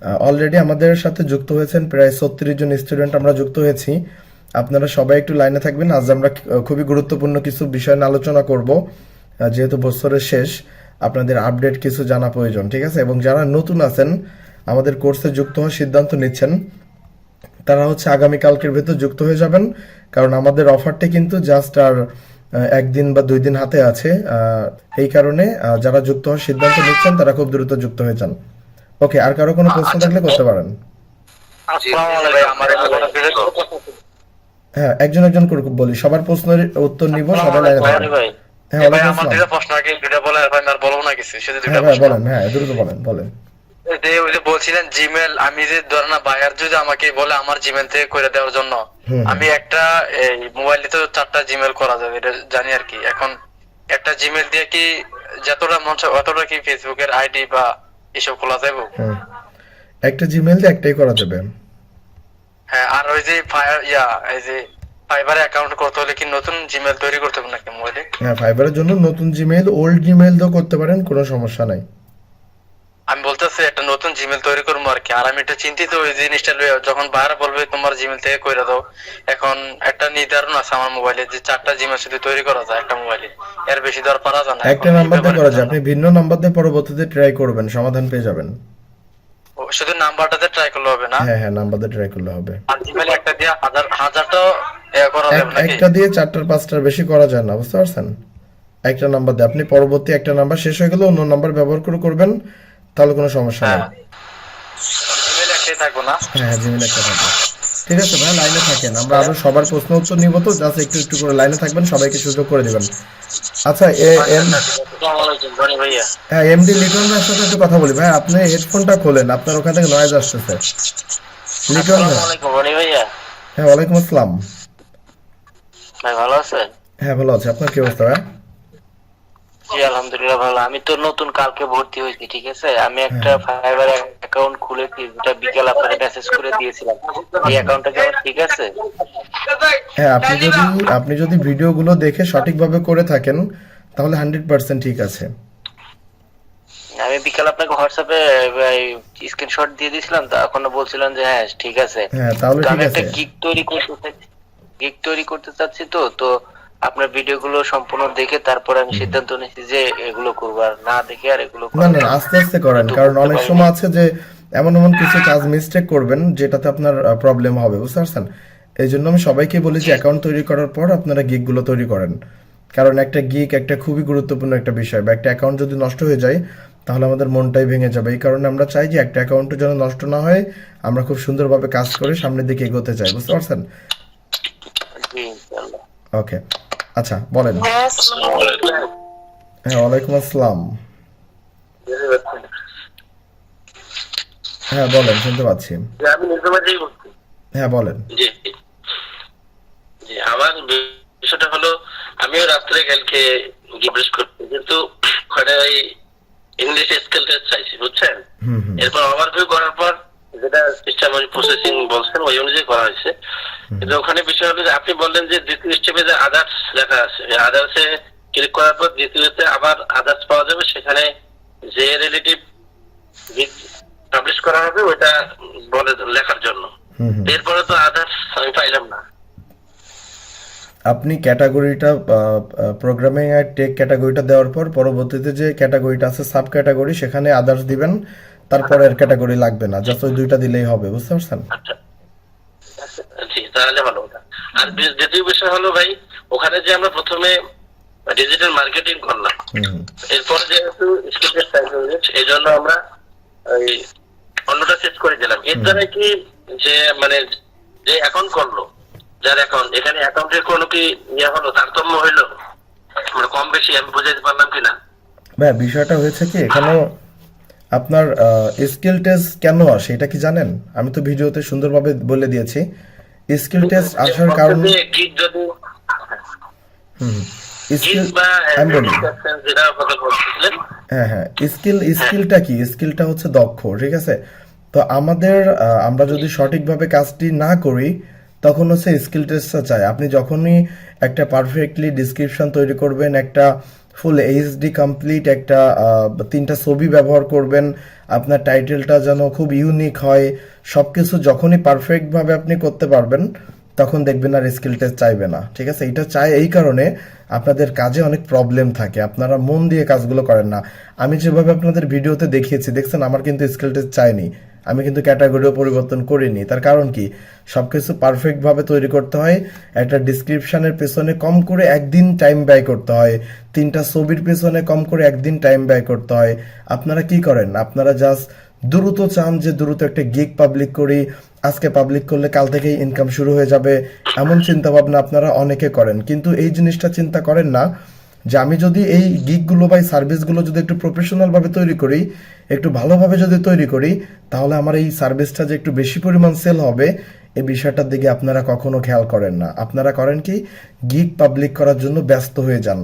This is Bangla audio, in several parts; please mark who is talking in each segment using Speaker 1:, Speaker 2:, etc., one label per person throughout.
Speaker 1: অলরেডি আমাদের সাথে যুক্ত হয়েছেন প্রায় 36 জন স্টুডেন্ট আমরা যুক্ত হয়েছি। আপনারা সবাই একটু লাইনে থাকবেন। আজ আমরা খুবই গুরুত্বপূর্ণ কিছু বিষয় নিয়ে আলোচনা করব। যেহেতু বছরের শেষ, আপনাদের আপডেট কিছু জানা প্রয়োজন, ঠিক আছে? এবং যারা নতুন আছেন, আমাদের কোর্সে যুক্ত হওয়ার সিদ্ধান্ত নিচ্ছেন, তারা হচ্ছে আগামীকালকের ভেতর যুক্ত হয়ে যাবেন। কারণ আমাদের অফারটি কিন্তু জাস্ট আর একদিন বা 2 দিন হাতে আছে। এই কারণে যারা যুক্ত হওয়ার সিদ্ধান্ত নিচ্ছেন তারা খুব দ্রুত যুক্ত হয়ে যান। ওকে, আর কারো কোনো প্রশ্ন থাকলে করতে পারেন। হ্যাঁ, একজন একজন করে বলি, সবার প্রশ্নের উত্তর নিব, সবাই লাইনে থাকবেন। হ্যাঁ, ওয়ালাইকুম আসসালাম।
Speaker 2: প্রশ্ন আগে দুইটা বলে আর ভাই আর বলবো না কিছু, শুধু
Speaker 1: হ্যাঁ
Speaker 2: দুইটা
Speaker 1: ভাই
Speaker 2: প্রশ্ন।
Speaker 1: বলেন, হ্যাঁ দ্রুত বলেন বলেন।
Speaker 2: ওই যে বলছিলেন জিমেল, আমি যে ধরেন না বায়ার যদি আমাকে বলে আমার জিমেল থেকে করে দেওয়ার জন্য,
Speaker 1: হুম।
Speaker 2: আমি একটা এই মোবাইলে তো 4টা জিমেল করা যাবে এটা জানি আর কি। এখন একটা জিমেল দিয়ে কি যতটা মন চায় অতটা কি ফেসবুকের আইডি বা এসব খোলা যাবে?
Speaker 1: হুম, একটা জিমেল দিয়ে একটাই করা যাবে।
Speaker 2: হ্যাঁ, আর ওই যে এই যে ফাইবার অ্যাকাউন্ট করতে হলে কি নতুন জিমেল তৈরি করতে হবে নাকি মোবাইলে?
Speaker 1: হ্যাঁ, ফাইবারের জন্য নতুন জিমেল, ওল্ড জিমেল দিয়েও করতে পারেন, কোনো সমস্যা নাই।
Speaker 2: আমি বলতেছি একটা নতুন জিমেল তৈরি করবো আর কি। আর আমি একটু চিন্তিত ওই জিনিসটা লইয়া, যখন বাইরে বলবে তোমার জিমেল থেকে কইরা দাও। এখন একটা নির্ধারণ আছে আমার মোবাইলে যে 4টা জিমেল শুধু তৈরি করা যায় একটা মোবাইলে, এর বেশি তো আর পারা যায় না।
Speaker 1: একটা
Speaker 2: এখন এই
Speaker 1: নাম্বার দিয়ে
Speaker 2: ব্যাপারে
Speaker 1: করা
Speaker 2: একটু
Speaker 1: যায়,
Speaker 2: জানো।
Speaker 1: আপনি ভিন্ন নাম্বার দিয়ে পরবর্তীতে ট্রাই করবেন, সমাধান পেয়ে যাবেন।
Speaker 2: শুধু নাম্বারটাতে ট্রাই করলে হবে না?
Speaker 1: হ্যাঁ হ্যাঁ, নাম্বার দিয়ে ট্রাই করলে হবে।
Speaker 2: আর জিমেল একটা দিয়ে হাজারটা করা যাবে নাকি?
Speaker 1: একটা দিয়ে 4টার 5টার বেশি করা যায় না, বুঝতে পারছেন? একটা নাম্বার দিয়ে আপনি পরবর্তী একটা নাম্বার শেষ হয়ে গেলে অন্য নাম্বার ব্যবহার করে করবেন, তাহলে কোনো সমস্যা নাই।
Speaker 2: হ্যাঁ, জিমেল একটাই থাকবো না?
Speaker 1: হ্যাঁ, জিমেল একটা থাকবে। ঠিক আছে ভাই, লাইনে থাকেন, আমরা আরো সবার প্রশ্ন উত্তর নিব, তো জাস্ট একটু একটু করে লাইনে থাকবেন, সবাইকে সুযোগ করে দিবেন। আচ্ছা,
Speaker 2: আচ্ছা আচ্ছা, ঠিক আছে। আসসালামু আলাইকুম রনি ভাইয়া।
Speaker 1: হ্যাঁ, এমডি লিটন ভাইয়ের সাথে একটু কথা বলি। ভাই, আপনি হেডফোনটা খোলেন, আপনার ওখান থেকে নয়েজ আসতেছে। লিটন
Speaker 2: আসসালামু
Speaker 1: ভাই।
Speaker 2: আলাইকুম রনি ভাইয়া।
Speaker 1: হ্যাঁ, ওয়ালাইকুম আসসালাম।
Speaker 2: ভাই ভালো আছেন?
Speaker 1: হ্যাঁ, ভালো আছে। আপনার কি অবস্থা ভাই?
Speaker 2: জি আলহামদুলিল্লাহ ভালো। আমি তো নতুন কালকে ভর্তি হয়েছি, ঠিক আছে? আমি একটা
Speaker 1: হ্যাঁ
Speaker 2: ফাইবার অ্যাকাউন্ট খুলেছি, যেটা বিকেল আপনাকে মেসেজ করে দিয়েছিলাম। এই অ্যাকাউন্টটা কি আমার ঠিক আছে?
Speaker 1: হ্যাঁ, আপনি যদি ভিডিওগুলো দেখে সঠিকভাবে করে থাকেন, তাহলে 100% ঠিক আছে।
Speaker 2: আমি বিকেল আপনাকে হোয়াটসঅ্যাপে স্ক্রিনশট দিয়ে দিয়েছিলাম, তখন বলছিলেন যে হ্যাঁ ঠিক আছে।
Speaker 1: হ্যাঁ, তাহলে
Speaker 2: তো
Speaker 1: ঠিক
Speaker 2: আমি একটা
Speaker 1: আছে।
Speaker 2: গিগ তৈরি করতে চাচ্ছি তো আপনার ভিডিওগুলো সম্পূর্ণ দেখে তারপরে আমি সিদ্ধান্ত নিয়েছি যে এগুলো করবো, আর না দেখে আর এগুলো
Speaker 1: না
Speaker 2: করা
Speaker 1: না,
Speaker 2: যাবে না।
Speaker 1: আস্তে আস্তে করেন,
Speaker 2: যেহেতু
Speaker 1: কারণ
Speaker 2: বুঝতে
Speaker 1: অনেক
Speaker 2: পারিনি।
Speaker 1: সময় আছে যে এমন এমন কিছু কাজ মিস্টেক করবেন যেটাতে আপনার প্রবলেম হবে, বুঝতে পারছেন? এই জন্য আমি সবাইকে বলি যে
Speaker 2: জি
Speaker 1: অ্যাকাউন্ট তৈরি করার পর আপনারা গিগগুলো তৈরি করেন। কারণ একটা গিগ একটা খুবই গুরুত্বপূর্ণ একটা বিষয়, বা একটা অ্যাকাউন্ট যদি নষ্ট হয়ে যায় তাহলে আমাদের মনটাই ভেঙে যাবে। এই কারণে আমরা চাই যে একটা অ্যাকাউন্টও যেন নষ্ট না হয়, আমরা খুব সুন্দরভাবে কাজ করে সামনের দিকে এগোতে চাই, বুঝতে পারছেন?
Speaker 2: জি ইনশাআল্লাহ।
Speaker 1: ওকে, আচ্ছা বলেন।
Speaker 2: আসসালামু আলাইকুম।
Speaker 1: হ্যাঁ, ওয়ালাইকুম আসসালাম। হ্যাঁ বলেন, শুনতে পাচ্ছি।
Speaker 2: আমি নিজামাবাদেই বলছি।
Speaker 1: হ্যাঁ বলেন।
Speaker 2: জি জি, আমার বিষয়টা হলো আমিও রাত্রে কালকে গিফট করতে, কিন্তু ওখানে ওই ইংলিশ স্কেল টেস্ট চাইছি, বুঝছেন?
Speaker 1: হুম হুম
Speaker 2: এরপর ওভারভিউ করার পর যেটা সিস্টেম প্রসেসিং বলছেন ওই অনুযায়ী করা হয়েছে। কিন্তু ওখানে বিষয় হলো যে আপনি বললেন যে দ্বিতীয় স্টেপে যে আদার্স লেখা আছে, আদার্সে ক্লিক করার পর দ্বিতীয়তে আবার আদার্স পাওয়া যাবে, সেখানে যে রিলেটিভ পাবলিশ করা হবে ওইটা বলে লেখার জন্য।
Speaker 1: হুম হুম।
Speaker 2: এরপরে তো আদার্স আমি পাইলাম না।
Speaker 1: আপনি ক্যাটাগরিটা প্রোগ্রামিং আর টেক ক্যাটাগরিটা দেওয়ার পর পরবর্তীতে যে ক্যাটাগরিটা আছে সাব ক্যাটাগরি, সেখানে আদার্স দিবেন, তারপরে এর ক্যাটাগরি লাগবে না, জাস্ট ওই দুইটা দিলেই হবে, বুঝতে পারছেন?
Speaker 2: আচ্ছা, জি তাহলে ভালো কথা। আর দ্বিতীয় বিষয় হলো ভাই, ওখানে যে আমরা প্রথমে ডিজিটাল মার্কেটিং করলাম,
Speaker 1: হুম হুম।
Speaker 2: এরপরে যেহেতু স্টুডেন্ট সাইজ এই জন্য আমরা ওই অন্যটা সেট করে দিলাম। এর দ্বারা কি যে মানে যে অ্যাকাউন্ট করলো, যার অ্যাকাউন্ট, এখানে অ্যাকাউন্টের কোনো কি ইয়ে হলো, তারতম্য হইলো, মানে কম বেশি আমি বুঝাইতে পারলাম কিনা?
Speaker 1: ভাই, বিষয়টা হয়েছে কি, এখানেও আপনার স্কিল টেস্ট কেন আসে এটা কি জানেন? আমি তো ভিডিওতে সুন্দরভাবে বলে দিয়েছি। স্কিল টেস্ট
Speaker 2: যে
Speaker 1: আসার
Speaker 2: বলছে
Speaker 1: কারণ,
Speaker 2: যে গিগ যদি
Speaker 1: হুম,
Speaker 2: গিগ
Speaker 1: স্কিল,
Speaker 2: বা
Speaker 1: আমি বলি,
Speaker 2: যেটা কথা বলছিলেন।
Speaker 1: হ্যাঁ হ্যাঁ,
Speaker 2: হ্যাঁ
Speaker 1: স্কিলটা কি? স্কিলটা হচ্ছে দক্ষ, ঠিক আছে? তো আমাদের আমরা যদি সঠিকভাবে কাজটি না করি, তখন হচ্ছে স্কিল টেস্টটা চাই। আপনি যখনই একটা পারফেক্টলি ডিসক্রিপশন তৈরি করবেন, একটা ফুল এইচডি কমপ্লিট একটা 3টা ছবি ব্যবহার করবেন, আপনার টাইটেলটা যেন খুব ইউনিক হয়, সবকিছু যখনই পারফেক্ট ভাবে আপনি করতে পারবেন তখন দেখবেন আর স্কিল টেস্ট চাইবে না। ঠিক আছে, এটা চাই এই কারণে আপনাদের কাজে অনেক প্রবলেম থাকে, আপনারা মন দিয়ে কাজগুলো করেন না। আমি যেভাবে আপনাদের ভিডিওতে দেখিয়েছি দেখছেন, আমার কিন্তু স্কিল টেস্ট চাইনি, আমি কিন্তু ক্যাটাগরিও পরিবর্তন করিনি। তার কারণ কি, সবকিছু পারফেক্ট ভাবে তৈরি করতে হয়, একটা ডিসক্রিপশনের পেছনে কম করে একদিন টাইম ব্যয় করতে হয়, 3টা ছবির পেছনে কম করে একদিন টাইম ব্যয় করতে হয়। আপনারা কি করেন, আপনারা জাস্ট দ্রুত চান যে দ্রুত একটা গিগ পাবলিক করি, আজকে পাবলিক করলে কাল থেকেই ইনকাম শুরু হয়ে যাবে, এমন চিন্তা ভাবনা আপনারা অনেকে করেন। কিন্তু এই জিনিসটা চিন্তা করেন না যে আমি যদি এই গিগগুলো বা সার্ভিসগুলো যদি একটু প্রফেশনাল ভাবে তৈরি করি, একটু ভালোভাবে যদি তৈরি করি, তাহলে আমার এই সার্ভিসটা যে একটু বেশি পরিমাণ সেল হবে, এই বিষয়টার দিকে আপনারা কখনো খেয়াল করেন না। আপনারা করেন কি, গিগ পাবলিক করার জন্য ব্যস্ত হয়ে যান।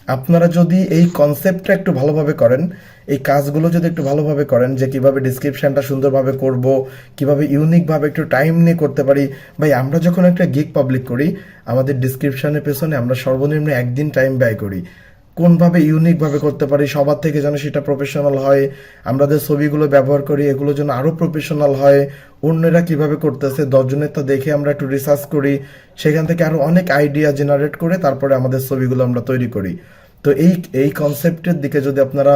Speaker 1: আপনারা যদি এই কনসেপ্টটা একটু ভালোভাবে করেন, এই কাজগুলো যদি একটু ভালোভাবে করেন, যে কিভাবে ডিসক্রিপশনটা সুন্দরভাবে করব, কিভাবে ইউনিকভাবে একটু টাইম নিয়ে করতে পারি। ভাই আমরা যখন একটা গিগ পাবলিক করি, আমাদের ডিসক্রিপশনের পেছনে আমরা সর্বনিম্ন একদিন টাইম ব্যয় করি, কোনভাবে ইউনিকভাবে করতে পারি, সবার থেকে যেন সেটা প্রফেশনাল হয়, আমাদের ছবিগুলো ব্যবহার করি এগুলো যেন আরও প্রফেশনাল হয়, অন্যরা কিভাবে করতেছে 10 জনের তা দেখে আমরা একটু রিসার্চ করি, সেখান থেকে আরও অনেক আইডিয়া জেনারেট করে তারপরে আমাদের ছবিগুলো আমরা তৈরি করি। তো এই কনসেপ্টের দিকে যদি আপনারা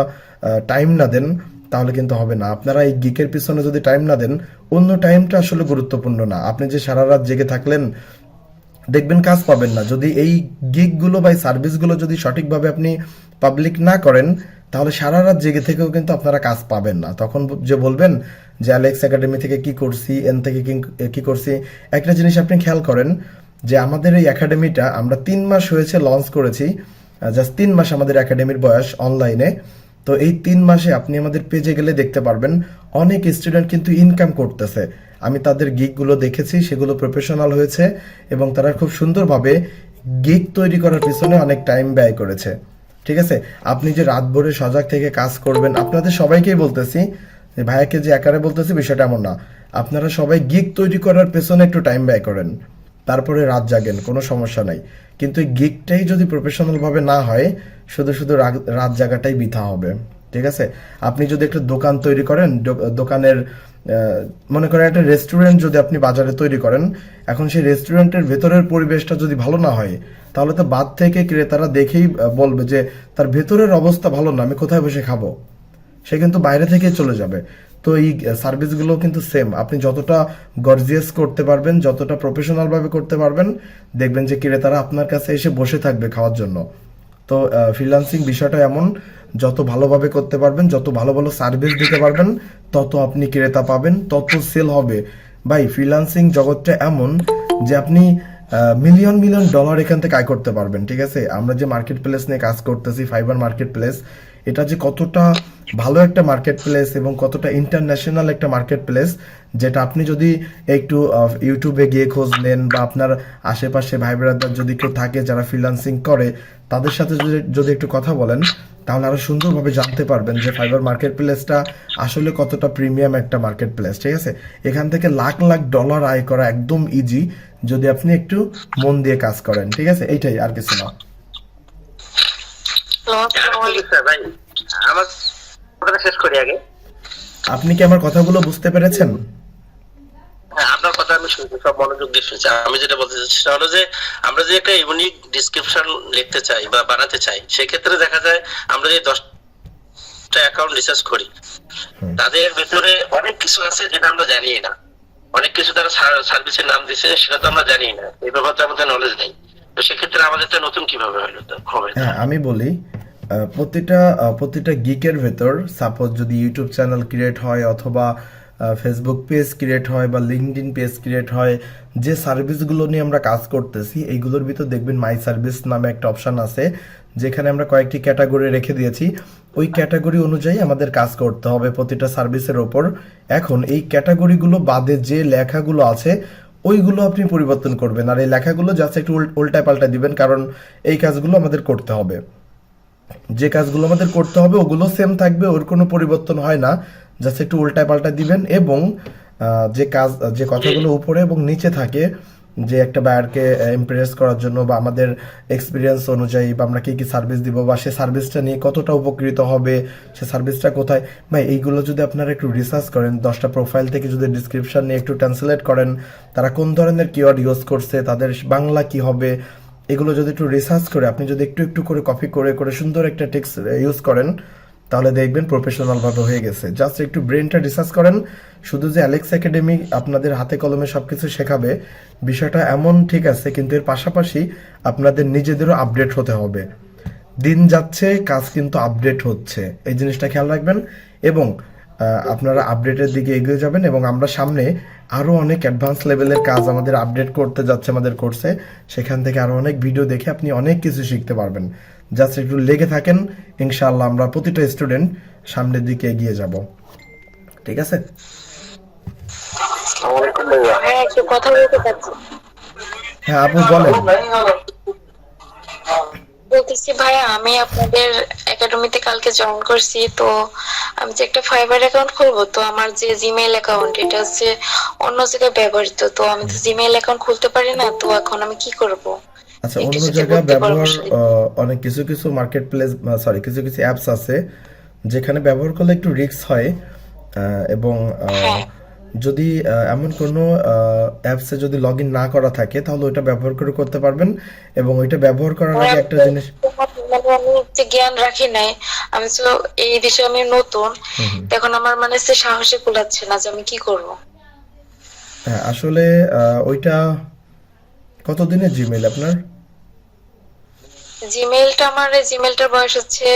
Speaker 1: টাইম না দেন তাহলে কিন্তু হবে না। আপনারা এই গিকের পিছনে যদি টাইম না দেন, অন্য টাইমটা আসলে গুরুত্বপূর্ণ না। আপনি যে সারা রাত জেগে থাকলেন, দেখবেন কাজ পাবেন না। যদি এই গিগগুলো বা সার্ভিসগুলো যদি সঠিকভাবে আপনি পাবলিক না করেন, তাহলে সারা রাত জেগে থেকেও কিন্তু আপনারা কাজ পাবেন না। তখন যে বলবেন যে অ্যালেক্স একাডেমি থেকে কি করছি, এন থেকে কি করছি। একটা জিনিস আপনি খেয়াল করেন যে আমাদের এই একাডেমিটা আমরা 3 মাস হয়েছে লঞ্চ করেছি, জাস্ট 3 মাস আমাদের একাডেমির বয়স অনলাইনে। তো এই 3 মাসে আপনি আমাদের পেজে গেলে দেখতে পারবেন অনেক স্টুডেন্ট কিন্তু ইনকাম করতেছে। আমি তাদের গিগগুলো দেখেছি, সেগুলো প্রফেশনাল হয়েছে এবং তারা খুব সুন্দরভাবে গিগ তৈরি করার পিছনে অনেক টাইম ব্যয় করেছে। ঠিক আছে, আপনি যে রাত ভরে সজাগ থেকে কাজ করবেন, আপনাদের সবাইকেই বলতেছি, যে ভাইয়াকে যে একারে বলতেছি বিষয়টা এমন না, আপনারা সবাই গিগ তৈরি করার পেছনে একটু টাইম ব্যয় করেন, তারপরে রাত জাগেন, কোনো সমস্যা নাই। কিন্তু এই গিগটাই যদি প্রফেশনাল ভাবে না হয়, শুধু শুধু রাত জাগাটাই বৃথা হবে। ঠিক আছে, আপনি যদি একটা দোকান তৈরি করেন, দোকানের মনে করেন একটা রেস্টুরেন্ট যদি আপনি বাজারে তৈরি করেন, এখন সেই রেস্টুরেন্টের ভেতরের পরিবেশটা যদি ভালো না হয়, তাহলে তো বাদ থেকে ক্রেতারা দেখেই বলবে যে তার ভেতরের অবস্থা ভালো না, আমি কোথায় বসে খাবো, সে কিন্তু বাইরে থেকে চলে যাবে। তো এই সার্ভিসগুলো কিন্তু সেম, আপনি যতটা গর্জিয়াস করতে পারবেন, যতটা প্রফেশনাল ভাবে করতে পারবেন, দেখবেন যে ক্রেতারা আপনার কাছে এসে বসে থাকবে খাওয়ার জন্য। তো ফ্রিল্যান্সিং বিষয়টা এমন, যত ভালোভাবে করতে পারবেন, যত ভালো ভালো সার্ভিস দিতে পারবেন, তত আপনি ক্রেতা পাবেন, তত সেল হবে। ভাই ফ্রিল্যান্সিং জগৎটা এমন যে আপনি মিলিয়ন মিলিয়ন ডলার এখান থেকে আয় করতে পারবেন। ঠিক আছে, আমরা যে মার্কেট প্লেস নিয়ে কাজ করতেছি, ফাইবার মার্কেট প্লেস, এটা যে কতটা ভালো একটা মার্কেট প্লেস এবং কতটা ইন্টারন্যাশনাল একটা মার্কেট প্লেস, যেটা আপনি যদি একটু ইউটিউবে গিয়ে খোঁজ নেন বা আপনার আশেপাশে ভাই ব্রাদার যদি কেউ থাকে যারা ফ্রিল্যান্সিং করে, তাদের সাথে যদি একটু কথা বলেন, তাহলে আরো সুন্দরভাবে জানতে পারবেন যে ফাইবার মার্কেট প্লেসটা আসলে কতটা প্রিমিয়াম একটা মার্কেট প্লেস। ঠিক আছে, এখান থেকে লাখ লাখ ডলার আয় করা একদম ইজি, যদি আপনি একটু মন দিয়ে কাজ করেন। ঠিক আছে, এইটাই, আর কিছু না।
Speaker 2: ভাই আমার ওটা শেষ করি আগে।
Speaker 1: আপনি কি আমার কথাগুলো বুঝতে পেরেছেন?
Speaker 2: হ্যাঁ, আপনার কথা আমি শুনছি, সব মনোযোগ দিয়ে শুনছি। আমি যেটা বলতে চাচ্ছি সেটা হলো যে আমরা যে একটা ইউনিক ডিসক্রিপশন লিখতে চাই বা বানাতে চাই, সেক্ষেত্রে দেখা যায় আমরা যে 10টা অ্যাকাউন্ট রিসার্চ করি, তাদের ভেতরে অনেক কিছু আছে যেটা আমরা জানি না, অনেক কিছু তারা সার্ভিসের নাম দিচ্ছে সেটা তো আমরা জানি না, এই ব্যাপারে আমাদের নলেজ নেই। তো সেক্ষেত্রে আমাদেরটা নতুন কিভাবে হবে?
Speaker 1: হ্যাঁ, আমি বলি, প্রতিটা গিকের ভেতর সাপোজ যদি ইউটিউব চ্যানেল ক্রিয়েট হয় অথবা ফেসবুক পেজ ক্রিয়েট হয় বা লিঙ্কডইন পেজ ক্রিয়েট হয়, যে সার্ভিসগুলো নিয়ে আমরা কাজ করতেছি এইগুলোর ভিতর দেখবেন মাই সার্ভিস নামে একটা অপশন আছে, যেখানে আমরা কয়েকটি ক্যাটাগরি রেখে দিয়েছি। ওই ক্যাটাগরি অনুযায়ী আমাদের কাজ করতে হবে প্রতিটা সার্ভিসের ওপর। এখন এই ক্যাটাগরিগুলো বাদে যে লেখাগুলো আছে ওইগুলো আপনি পরিবর্তন করবেন, আর এই লেখাগুলো জাস্ট একটু উল্টায় পাল্টা দিবেন, কারণ এই কাজগুলো আমাদের করতে হবে। যে কাজগুলো আমাদের করতে হবে ওগুলো সেম থাকবে, ওর কোনো পরিবর্তন হয় না, জাস্ট একটু উল্টায় পাল্টা দিবেন। এবং যে কথাগুলো উপরে এবং নিচে থাকে যে একটা বায়ারকে ইমপ্রেস করার জন্য বা আমাদের এক্সপিরিয়েন্স অনুযায়ী বা আমরা কি কি সার্ভিস দিব বা সে সার্ভিসটা নিয়ে কতটা উপকৃত হবে, সে সার্ভিসটা কোথায়, ভাই এইগুলো যদি আপনারা একটু রিসার্চ করেন, 10টা প্রোফাইল থেকে যদি ডিসক্রিপশন নিয়ে একটু ট্রান্সলেট করেন, তারা কোন ধরনের কিওয়ার্ড ইউজ করছে, তাদের বাংলা কি হবে, এগুলো যদি একটু রিসার্চ করে আপনি যদি একটু একটু করে কপি করে করে সুন্দর একটা টেক্সট ইউজ করেন, তাহলে দেখবেন প্রফেশনাল ভাবে হয়ে গেছে। জাস্ট একটু ব্রেনটা রিসার্চ করেন। শুধু যে অ্যালেক্স একাডেমি আপনাদের হাতে কলমে সবকিছু শেখাবে বিষয়টা এমন ঠিক আছে, কিন্তু এর পাশাপাশি আপনাদের নিজেদেরও আপডেট হতে হবে। দিন যাচ্ছে, কাজ কিন্তু আপডেট হচ্ছে, এই জিনিসটা খেয়াল রাখবেন এবং আপনারা আপডেটের দিকে এগিয়ে যাবেন। এবং আমরা সামনে আরও অনেক অ্যাডভান্স লেভেলের কাজ আমাদের আপডেট করতে যাচ্ছে আমাদের কোর্সে, সেখান থেকে আরও অনেক ভিডিও দেখে আপনি অনেক কিছু শিখতে পারবেন। জাস্ট একটু লেগে থাকেন, ইনশাআল্লাহ আমরা প্রতিটা স্টুডেন্ট সামনের দিকে এগিয়ে যাব। ঠিক আছে?
Speaker 3: হ্যাঁ, একটু কথা বলতে চাচ্ছি।
Speaker 1: হ্যাঁ আপু বলেন।
Speaker 3: বলতেছি ভাইয়া, আমি আপনাদের একাডেমিতে কালকে জয়েন করছি, তো আমি যে একটা ফাইবার অ্যাকাউন্ট খুলবো, তো আমার যে জিমেইল অ্যাকাউন্ট এটা হচ্ছে অন্য জায়গায় ব্যবহৃত, তো আমি তো জিমেইল অ্যাকাউন্ট খুলতে পারি না, তো এখন আমি কি করব?
Speaker 1: আচ্ছা,
Speaker 3: একটু
Speaker 1: অন্য
Speaker 3: যদি
Speaker 1: জায়গায়
Speaker 3: বলতে
Speaker 1: ব্যবহার
Speaker 3: পারবেন।
Speaker 1: অনেক কিছু কিছু মার্কেট প্লেস, সরি কিছু কিছু অ্যাপস আছে যেখানে ব্যবহার করলে একটু রিস্ক হয়। এবং
Speaker 3: হ্যাঁ,
Speaker 1: যদি এমন কোনো অ্যাপসে যদি লগ ইন না করা থাকে তাহলে ওইটা ব্যবহার করে করতে পারবেন। এবং ওইটা ব্যবহার করার আগে একটা জিনিস,
Speaker 3: মানে আমি যে জ্ঞান রাখি নাই, আমি তো এই বিষয়ে আমি নতুন, এখন আমার মানে সে সাহসে কুলাচ্ছে না যে আমি কি করব।
Speaker 1: হ্যাঁ আসলে ওইটা কতদিনের জিমেইল আপনার?
Speaker 3: জিমেইলটা, আমার এই জিমেইলটার বয়স হচ্ছে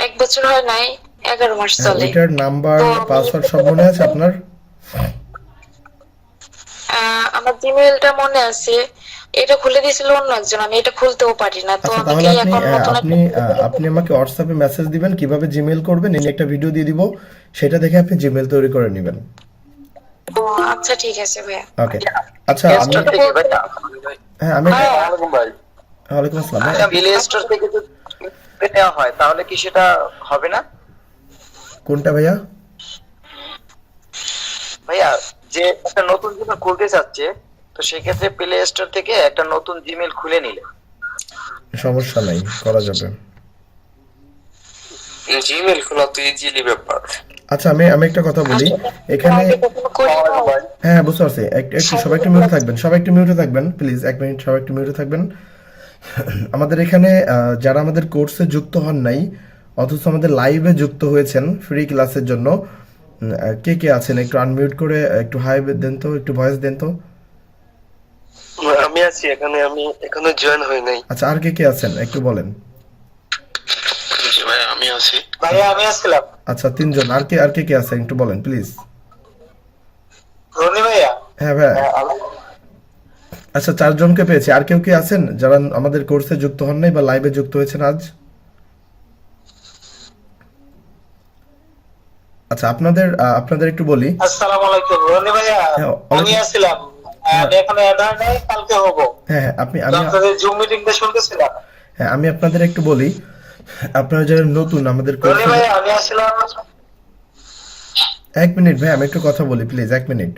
Speaker 3: 1 বছর হয় নাই, 11 মাস
Speaker 1: হ্যাঁ,
Speaker 3: চলে।
Speaker 1: ওইটার নাম্বার
Speaker 3: তো আমি-
Speaker 1: পাসওয়ার্ড সব মনে আছে আপনার?
Speaker 3: আমার জিমেইলটা মনে আছে, এটা খুলে দিয়েছিল অন্য একজন, আমি এটা খুলতেও পারি না, তো
Speaker 1: আচ্ছা
Speaker 3: আমি
Speaker 1: তাহলে
Speaker 3: কি
Speaker 1: আপনি
Speaker 3: এখন নতুন
Speaker 1: আপনি আপনি আমাকে হোয়াটসঅ্যাপে মেসেজ দিবেন কিভাবে জিমেইল করবেন, এই নিয়ে একটা ভিডিও দিয়ে দিব, সেটা দেখে আপনি জিমেইল তৈরি করে নেবেন।
Speaker 3: ও আচ্ছা, ঠিক আছে ভাইয়া।
Speaker 1: ওকে। আচ্ছা আমি, হ্যাঁ আমি, ওয়ালাইকুম আসসালাম ভাই।
Speaker 4: প্লে স্টোর থেকে যদি নেওয়া হয় তাহলে কি সেটা হবে না
Speaker 1: কোনটা ভাইয়া?
Speaker 4: ভাইয়া? যে একটা নতুন জিমেল খুলতে চাচ্ছে, তো সেক্ষেত্রে প্লে স্টোর থেকে একটা নতুন জিমেল খুলে নিলে
Speaker 1: সমস্যা নাই, করা যাবে।
Speaker 5: জিমেল খোলা তো ইজিলি ব্যাপার।
Speaker 1: আচ্ছা আমি আমি একটা কথা বলি এখানে।
Speaker 3: আগে কখনো করি নাই।
Speaker 1: হ্যাঁ বুঝতে পারছি, একটু সবাই একটু মিউটে থাকবেন, সবাই একটু মিউটে থাকবেন প্লিজ, 1 মিনিট সবাই একটু মিউটে থাকবেন। আমাদের এখানে যারা আমাদের কোর্সে যুক্ত হন নাই অথচ আমাদের লাইভে যুক্ত হয়েছেন ফ্রি ক্লাসের জন্য, কে কে আছেন একটু আনমিউট করে একটু হাই দেন তো, একটু ভয়েস দেন তো।
Speaker 5: আমি আছি এখানে, আমি এখনো জয়েন হই নাই।
Speaker 1: আচ্ছা আর কে কে আছেন একটু বলেন।
Speaker 5: জি ভাই আমি আছি।
Speaker 4: ভাইয়া আমি আসছিলাম।
Speaker 1: আচ্ছা 3 জন, আর কে কে আছেন একটু বলেন প্লিজ।
Speaker 4: রনি ভাইয়া।
Speaker 1: হ্যাঁ ভাই। আচ্ছা 4 জনকে পেয়েছি, আর কেউ কি আছেন যারা আমাদের কোর্সে যুক্ত হন নাই বা লাইভে যুক্ত হয়েছেন আজ? আচ্ছা আপনাদের আপনাদের একটু বলি।
Speaker 4: আসসালামু আলাইকুম রনি ভাইয়া।
Speaker 1: হ্যাঁ,
Speaker 4: আমি আসছিলাম, আমি এখনো অ্যাড হয় নাই, কালকে হব।
Speaker 1: হ্যাঁ হ্যাঁ আপনি আমি
Speaker 4: আপনাদের জুম মিটিংটা শুনতেছিলাম।
Speaker 1: হ্যাঁ আমি আপনাদের একটু বলি, আপনারা যারা নতুন আমাদের
Speaker 4: রনি
Speaker 1: কোর্সে,
Speaker 4: ভাইয়া আমি আসছিলাম।
Speaker 1: 1 মিনিট ভাই আমি একটু কথা বলি প্লিজ, 1 মিনিট।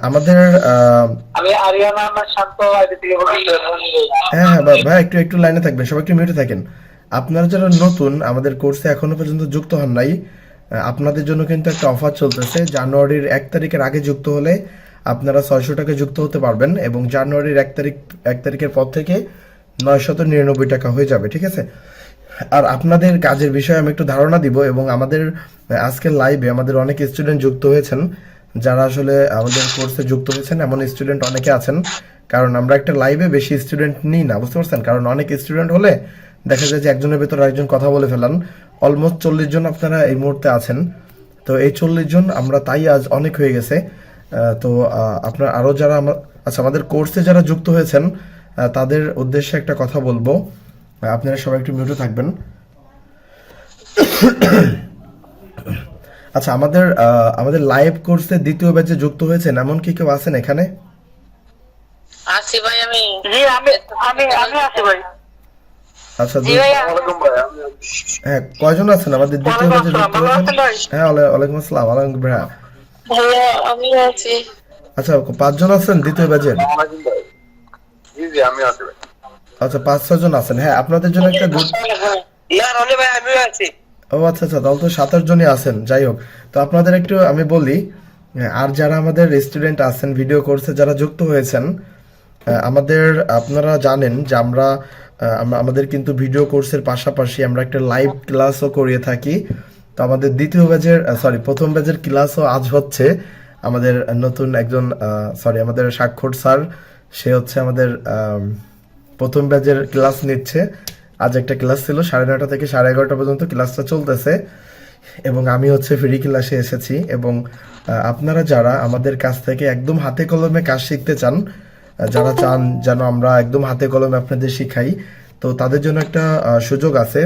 Speaker 1: আমাদের
Speaker 4: আমি আরিয়ানা আমার শান্ত আইডি থেকে বলছি।
Speaker 1: হ্যাঁ হ্যাঁ ভাই একটু একটু লাইনে থাকবেন, সবাই একটু মিউটে থাকেন। আপনারা যারা নতুন আমাদের কোর্সে এখনো পর্যন্ত যুক্ত হন নাই, আপনাদের জন্য কিন্তু একটা অফার চলতেছে। জানুয়ারির 1 তারিখের আগে যুক্ত হলে আপনারা 600 টাকা যুক্ত হতে পারবেন এবং জানুয়ারির 1 তারিখের পর থেকে 999 টাকা হয়ে যাবে, ঠিক আছে? আর আপনাদের কাজের বিষয়ে আমি একটু ধারণা দিব এবং আমাদের আজকের লাইভে আমাদের অনেক স্টুডেন্ট যুক্ত হয়েছেন যারা আসলে আমাদের কোর্সে যুক্ত হয়েছেন, এমন স্টুডেন্ট অনেকে আছেন। কারণ আমরা একটা লাইভে বেশি স্টুডেন্ট নিই না, বুঝতে পারছেন? কারণ অনেক স্টুডেন্ট হলে দেখা যায় যে একজনের ভেতর আরেকজন কথা বলে ফেলান। অলমোস্ট 40 জন আপনারা এই মুহূর্তে আছেন, তো এই 40 জন আমরা তাই আজ অনেক হয়ে গেছে। তো আপনার আরও যারা আচ্ছা আমাদের কোর্সে যারা যুক্ত হয়েছেন তাদের উদ্দেশ্যে একটা কথা বলবো, আপনারা সবাই একটু মিউটে থাকবেন। আচ্ছা আমাদের লাইভ কোর্সে দ্বিতীয় ব্যাচে যুক্ত হয়েছেন এমন কি কেউ আছেন এখানে?
Speaker 3: আছি ভাই আমি।
Speaker 4: জি আমি আমি আমি আছি ভাই।
Speaker 1: আচ্ছা
Speaker 3: জি ভাইয়া।
Speaker 1: হ্যাঁ কয়জন আছেন আমাদের দ্বিতীয় ব্যাচে যুক্ত হয়েছেন? হ্যাঁ ওয়ালাইকুম আসসালাম, আলহামদুলিল্লাহ।
Speaker 3: ভাইয়া আমি আছি।
Speaker 1: আচ্ছা 5 জন আছেন দ্বিতীয় ব্যাচের?
Speaker 5: জি জি আমি আছি ভাই।
Speaker 1: আচ্ছা 5-6 জন আছেন। হ্যাঁ, আপনাদের জন্য একটা গুড
Speaker 5: না রনি ভাই আমিও আছি।
Speaker 1: ও আচ্ছা আচ্ছা, তাহলে তো 7-8 জনই আছেন। যাই হোক, তো আপনাদের একটু আমি বলি, আর যারা আমাদের স্টুডেন্ট আছেন ভিডিও কোর্সে যারা যুক্ত হয়েছেন, আমাদের আপনারা জানেন যে আমাদের কিন্তু ভিডিও কোর্সের পাশাপাশি আমরা একটা লাইভ ক্লাসও করিয়ে থাকি। তো আমাদের দ্বিতীয় ব্যাচের প্রথম ব্যাচের ক্লাসও আজ হচ্ছে। আমাদের নতুন একজন আমাদের স্বাক্ষর স্যার, সে হচ্ছে আমাদের প্রথম ব্যাচের ক্লাস নিচ্ছে। আজ একটা ক্লাস ছিল 9:30 থেকে 11:30 পর্যন্ত ক্লাসটা চলতেছে, এবং আমি হচ্ছে ফ্রি ক্লাসে এসেছি। এবং আপনারা যারা আমাদের কাছ থেকে একদম হাতে কলমে কাজ শিখতে চান, যারা চান যেন আমরা একদম হাতে কলমে আপনাদের শিখাই, তো তাদের জন্য একটা সুযোগ আছে।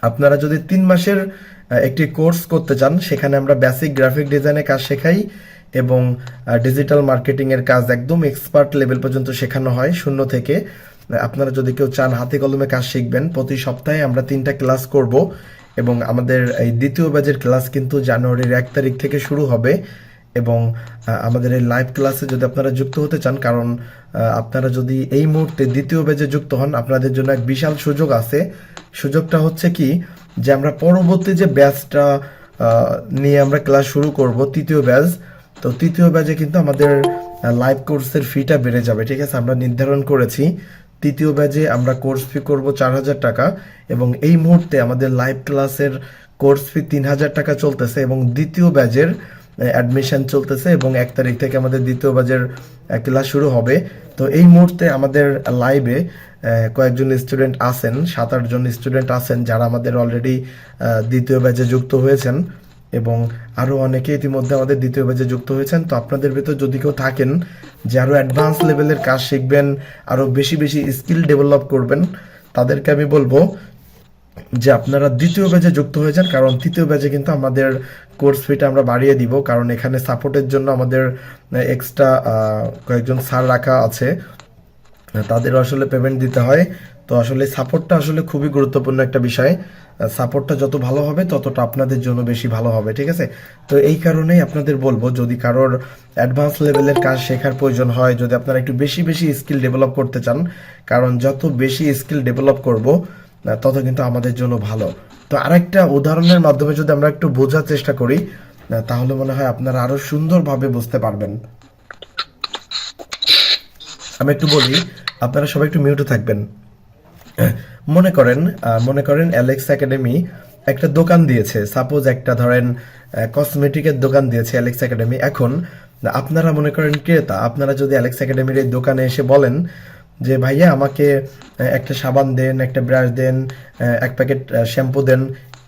Speaker 1: আপনারা যদি 3 মাসের একটি কোর্স করতে চান, সেখানে আমরা বেসিক গ্রাফিক ডিজাইনের কাজ শেখাই এবং ডিজিটাল মার্কেটিং এর কাজ একদম এক্সপার্ট লেভেল পর্যন্ত শেখানো হয় শূন্য থেকে। আপনারা যদি কেউ চান হাতে কলমে কাজ শিখবেন, প্রতি সপ্তাহে আমরা 3টা ক্লাস করব, এবং আমাদের এই দ্বিতীয় ব্যাচের ক্লাস কিন্তু জানুয়ারির 1 তারিখ থেকে শুরু হবে। এবং আমাদের এই লাইভ ক্লাসে যদি আপনারা যুক্ত হতে চান, কারণ আপনারা যদি এই মুহূর্তে দ্বিতীয় ব্যাচে যুক্ত হন, আপনাদের জন্য এক বিশাল সুযোগ আছে। সুযোগটা হচ্ছে কি, যে আমরা পরবর্তী যে ব্যাচটা নিয়ে আমরা ক্লাস শুরু করব, তৃতীয় ব্যাচ, তো তৃতীয় ব্যাচে কিন্তু আমাদের লাইভ কোর্সের ফিটা বেড়ে যাবে। ঠিক আছে, আমরা নির্ধারণ করেছি তৃতীয় ব্যাচে আমরা কোর্স ফি করব 4,000 টাকা, এবং এই মুহূর্তে আমাদের লাইভ ক্লাসের কোর্স ফি 3,000 টাকা চলতেছে, এবং দ্বিতীয় ব্যাচের অ্যাডমিশন চলতেছে, এবং 1 তারিখ থেকে আমাদের দ্বিতীয় ব্যাচের ক্লাস শুরু হবে। তো এই মুহূর্তে আমাদের লাইভে কয়েকজন স্টুডেন্ট আছেন, 7-8 জন স্টুডেন্ট আছেন যারা আমাদের অলরেডি দ্বিতীয় ব্যাচে যুক্ত হয়েছেন, এবং আরও অনেকে ইতিমধ্যে আমাদের দ্বিতীয় ব্যাচে যুক্ত হয়েছেন। তো আপনাদের ভিতর যদি কেউ থাকেন যে আরও অ্যাডভান্স লেভেলের কাজ শিখবেন, আরও বেশি বেশি স্কিল ডেভেলপ করবেন, তাদেরকে আমি বলবো যে আপনারা দ্বিতীয় ব্যাচে যুক্ত হয়ে যান। কারণ তৃতীয় ব্যাচে কিন্তু আমাদের কোর্স ফিটা আমরা বাড়িয়ে দিব, কারণ এখানে সাপোর্টের জন্য আমাদের এক্সট্রা কয়েকজন স্যার রাখা আছে, তাদের আসলে পেমেন্ট দিতে হয়। তো আসলে সাপোর্টটা আসলে খুবই গুরুত্বপূর্ণ একটা বিষয়। সাপোর্টটা যত ভালো হবে ততটা আপনাদের জন্য বেশি ভালো হবে। ঠিক আছে, তো এই কারণেই আপনাদের বলবো, যদি কারোর অ্যাডভান্স লেভেলের কাজ শেখার প্রয়োজন হয়, যদি আপনারা একটু বেশি বেশি স্কিল ডেভেলপ করতে চান, কারণ যত বেশি স্কিল ডেভেলপ করব তত কিন্তু আমাদের জন্য ভালো। তো আরেকটা উদাহরণের মাধ্যমে যদি আমরা একটু বোঝার চেষ্টা করি, তাহলে মনে হয় আপনারা আরো সুন্দরভাবে বুঝতে পারবেন। আমি একটু বলি, আপনারা সবাই একটু মিউটে থাকবেন। মনে করেন অ্যালেক্স একাডেমি একটা দোকান দিয়েছে, সাপোজ একটা ধরেন কসমেটিকের দোকান দিয়েছে অ্যালেক্স একাডেমি। এখন আপনারা মনে করেন ক্রেতা, আপনারা যদি অ্যালেক্স একাডেমির এই দোকানে এসে বলেন যে ভাইয়া আমাকে একটা সাবান দেন, একটা ব্রাশ দেন, 1 প্যাকেট শ্যাম্পু দেন,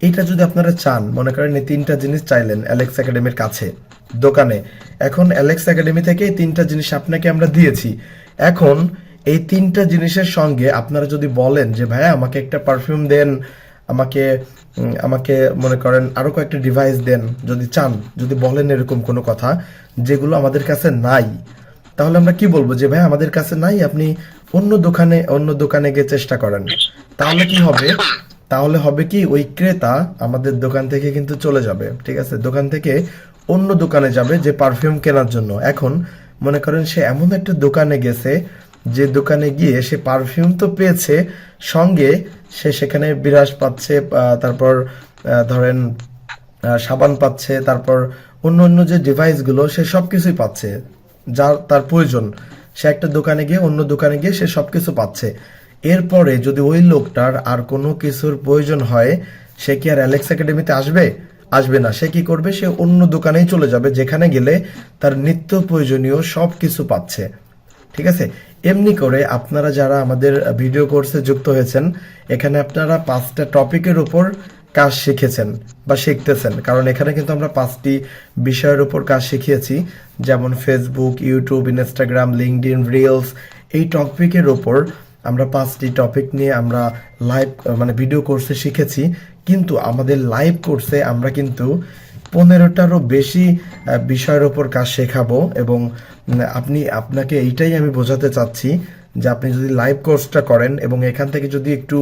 Speaker 1: এইটা যদি আপনারা চান, মনে করেন এই 3টা জিনিস চাইলেন অ্যালেক্স একাডেমির কাছে দোকানে। এখন অ্যালেক্স একাডেমি থেকে এই 3টা জিনিস আপনাকে আমরা দিয়েছি। এখন এই 3টা জিনিসের সঙ্গে আপনারা যদি বলেন যে ভাইয়া আমাকে একটা পারফিউম দেন, আমাকে মনে করেন আরো কয়েকটা ডিভাইস দেন, যদি চান, যদি বলেন এরকম কোনো কথা যেগুলো আমাদের কাছে নাই, তাহলে আমরা কি বলবো যে ভাই আমাদের কাছে নাই, আপনি অন্য দোকানে গিয়ে চেষ্টা করেন। তাহলে কি হবে? তাহলে হবে কি, ওই ক্রেতা আমাদের দোকান থেকে কিন্তু চলে যাবে। ঠিক আছে, দোকান থেকে অন্য দোকানে যাবে যে পারফিউম কেনার জন্য। এখন মনে করেন সে এমন একটা দোকানে গেছে, যে দোকানে গিয়ে সে পারফিউম তো পেয়েছে, সঙ্গে সে সেখানে বিরাস পাচ্ছে, তারপর ধরেন সাবান পাচ্ছে, তারপর অন্য যে ডিভাইসগুলো সে সবকিছুই পাচ্ছে যার তার প্রয়োজন। সে একটা দোকানে গিয়ে অন্য দোকানে গিয়ে সে সবকিছু পাচ্ছে। এরপরে যদি ওই লোকটার আর কোনো কিছুর প্রয়োজন হয়, সে কি আর অ্যালেক্স একাডেমিতে আসবে না। সে কি করবে? সে অন্য দোকানেই চলে যাবে, যেখানে গেলে তার নিত্য প্রয়োজনীয় সব কিছু পাচ্ছে। ঠিক আছে, এমনি করে আপনারা যারা আমাদের ভিডিও কোর্সে যুক্ত হয়েছেন, এখানে আপনারা 5টা টপিকের উপর কাজ শিখেছেন বা শিখতেছেন, কারণ এখানে কিন্তু আমরা 5টি বিষয়ের উপর কাজ শিখিয়েছি, যেমন Facebook, YouTube, Instagram, LinkedIn, reels. এই টপিকের উপর আমরা 5টি টপিক নিয়ে আমরা লাইভ ভিডিও কোর্সে শিখেছি। কিন্তু আমাদের লাইভ কোর্সে আমরা কিন্তু 15টারও বেশি বিষয়ের উপর কাজ শেখাবো। এবং আপনাকে এইটাই আমি বোঝাতে চাচ্ছি যে আপনি যদি লাইভ কোর্সটা করেন এবং এখান থেকে যদি একটু